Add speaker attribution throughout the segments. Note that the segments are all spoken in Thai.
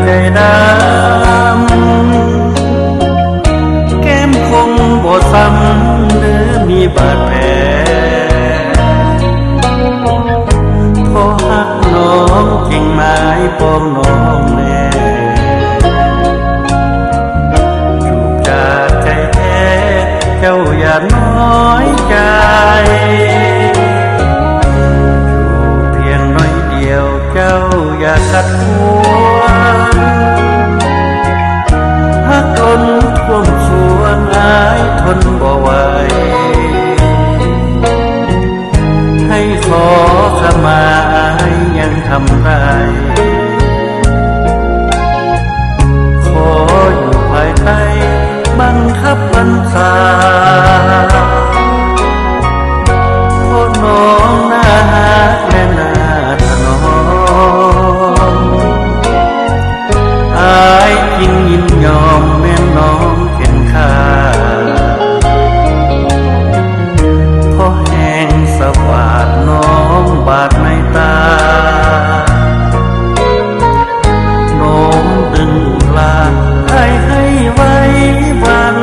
Speaker 1: ใจดำแก้มคงบ่ซ้ำหรือมีบาดแผลพอหักน้องจริงหมายปองน้องแน่จูบจากใจแท้เจ้าอย่าน้อยใจเจ้าอย่าขัดขวางหักล้นท่วมสวงอายทนบ่ไหวให้ขอขมาอายยังทำได้ขออยู่ภายใต้บังคับบัญชาขอน้องหน้าฮักและหน้าจริงยินยอมแม่น้องเข็นค่าพอแห้งสวาดน้องบาดในตาโน้มดึงลาให้ไว้วัน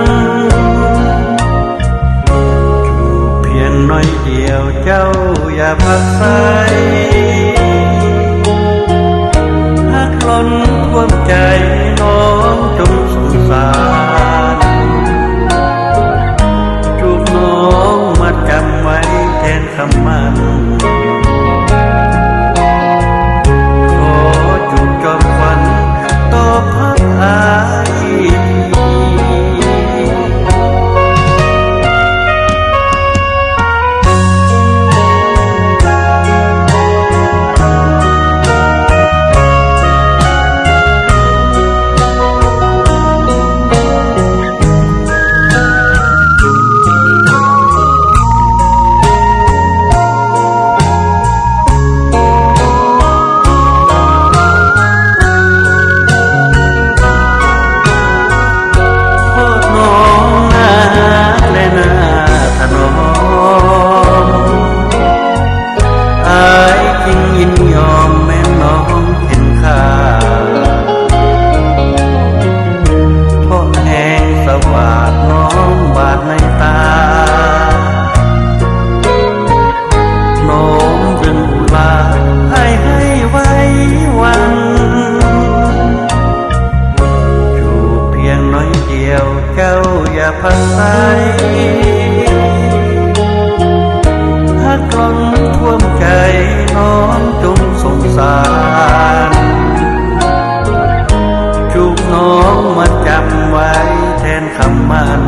Speaker 1: อยู่เพียงน้อยเดียวเจ้าอย่าพักใสหักล้นท่วมใจน้องจงสงสารจูบน้องมาจำไว้แทนคำมันขอจูบจอมขวัญตอบพักอายเจ้าอย่าพักใสหักล้นท่วมใจน้องจงสงสารจูบน้องมาจำไว้แทนคำมัน